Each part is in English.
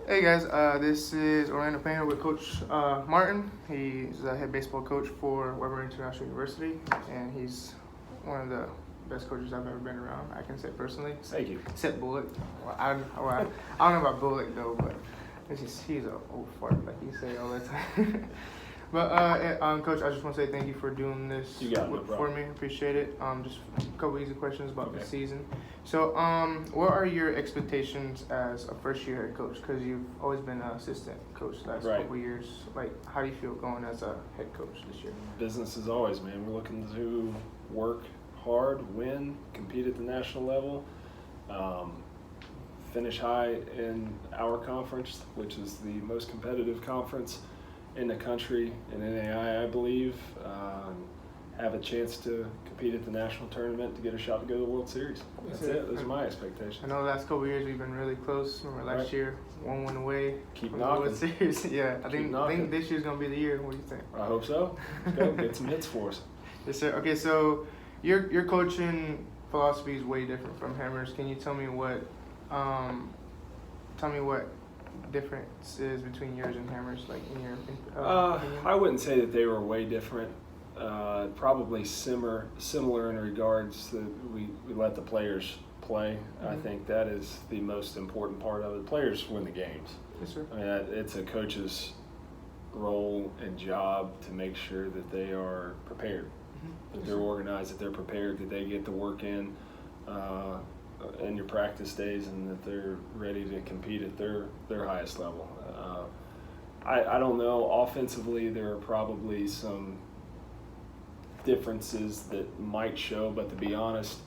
Hey guys, this is Orlando Payne with Coach Martin. He's the head baseball coach for Weber International University, and he's one of the best coaches I've ever been around. I can say personally. Thank you. Except Bullock. I don't know about Bullock though, but he's an old fart like you say all the time. But Coach, I just want to say thank you for doing this for me. Appreciate it. Just a couple easy questions about the season. So, what are your expectations as a first-year head coach? Because you've always been an assistant coach the last couple of years. Like, how do you feel going as a head coach this year? Business as always, man. We're looking to work hard, win, compete at the national level, finish high in our conference, which is the most competitive conference in the country in NAI, I believe. Have a chance to compete at the national tournament to get a shot to go to the World Series. That's it. Those are my expectations. I know the last couple of years we've been really close. Remember last year, 1 away. Keep from knocking. The World Series. Yeah, I think this year's gonna be the year. What do you think? I hope so. Let's go get some hits for us. Yes, sir. Okay, so your coaching philosophy is way different from Hammer's. Can you tell me what difference is between yours and Hammer's, like in your opinion? I wouldn't say that they were way different. Probably similar in regards that we let the players play. I think that is the most important part of it. Players win the games. Yes, sir. I mean, it's a coach's role and job to make sure that they are prepared, that they're organized, that they're prepared, that they get the work in your practice days, and that they're ready to compete at their highest level. I don't know. Offensively, there are probably some differences that might show, but to be honest,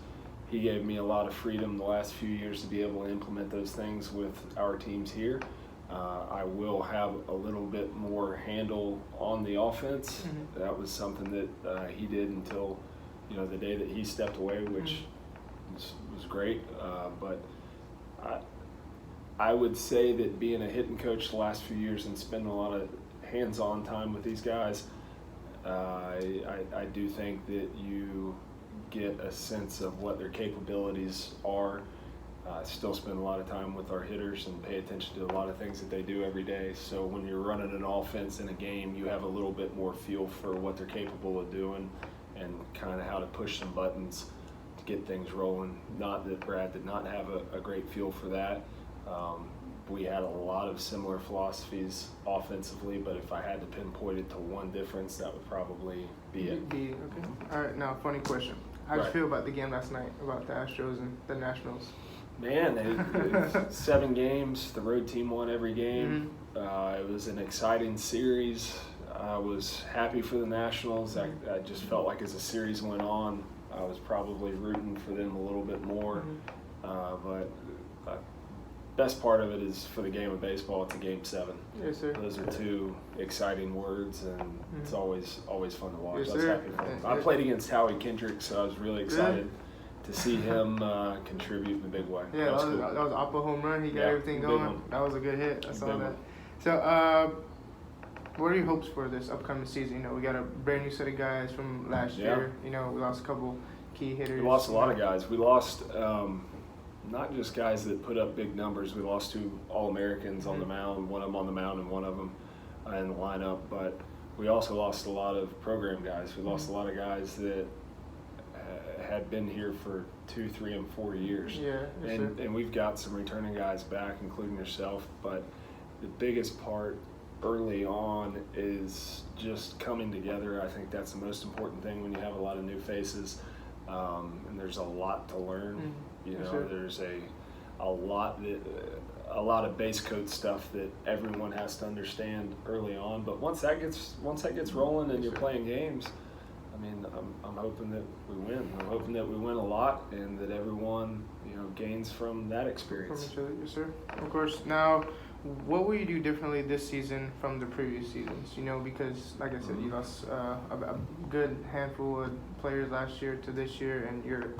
he gave me a lot of freedom the last few years to be able to implement those things with our teams here. I will have a little bit more handle on the offense. That was something that he did until the day that he stepped away, which was great. But I would say that being a hitting coach the last few years and spending a lot of hands-on time with these guys, I do think that you get a sense of what their capabilities are. Still spend a lot of time with our hitters and pay attention to a lot of things that they do every day. So when you're running an offense in a game, you have a little bit more feel for what they're capable of doing and kind of how to push some buttons to get things rolling. Not that Brad did not have a great feel for that. We had a lot of similar philosophies offensively, but if I had to pinpoint it to one difference, that would probably be it. Okay. All right, now, funny question. How did you feel about the game last night, about the Astros and the Nationals? Man, it 7 games. The road team won every game. It was an exciting series. I was happy for the Nationals. I just felt like as the series went on, I was probably rooting for them a little bit more. But best part of it is for the game of baseball, it's a Game 7. Yes, sir. Those are 2 exciting words, and it's always fun to watch. Yes, I was happy for him. I played against Howie Kendrick, so I was really excited to see him contribute in a big way. Yeah, that was an Oppo home run. He got everything going. That was a good hit. I saw that. So, what are your hopes for this upcoming season? We got a brand new set of guys from last year. We lost a couple key hitters. We lost a lot of guys. We lost not just guys that put up big numbers. We lost 2 All-Americans on the mound, one of them on the mound and one of them in the lineup. But we also lost a lot of program guys. We lost a lot of guys that had been here for 2, 3, and 4 years. And we've got some returning guys back, including yourself. But the biggest part early on is just coming together. I think that's the most important thing when you have a lot of new faces. And there's a lot to learn. There's a lot of base coat stuff that everyone has to understand early on. But once that gets rolling and you're playing games, I mean, I'm hoping that we win. I'm hoping that we win a lot and that everyone gains from that experience. From each other, yes, sir. Of course. Now, what will you do differently this season from the previous seasons? Because, like I said, you lost a good handful of players last year to this year, and you're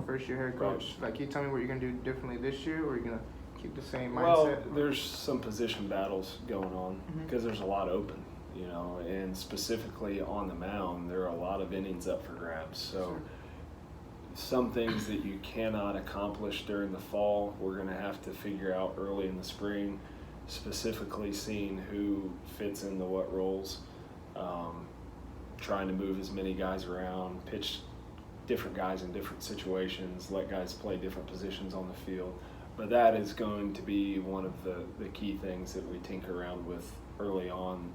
first-year head coach. Like, can you tell me what you're going to do differently this year, or are you going to keep the same mindset? Well, there's some position battles going on because there's a lot open, and specifically on the mound, there are a lot of innings up for grabs. So some things that you cannot accomplish during the fall, we're going to have to figure out early in the spring. specifically seeing who fits into what roles, trying to move as many guys around, pitch different guys in different situations, let guys play different positions on the field. But that is going to be one of the key things that we tinker around with early on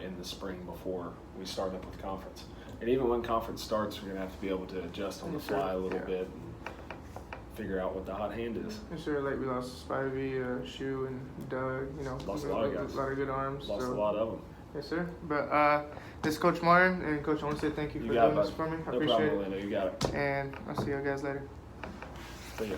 in the spring before we start up with conference. And even when conference starts, we're going to have to be able to adjust on the fly a little bit and figure out what the hot hand is. And sure, like we lost Spivey, Shu, and Doug. You know, lost a lot of guys. A lot of good arms. Lost a lot of them. Yes, sir. But this is Coach Martin, and Coach, I want to say thank you for doing this for me. I appreciate it. No problem, Orlando. You got it. And I'll see you guys later. See ya.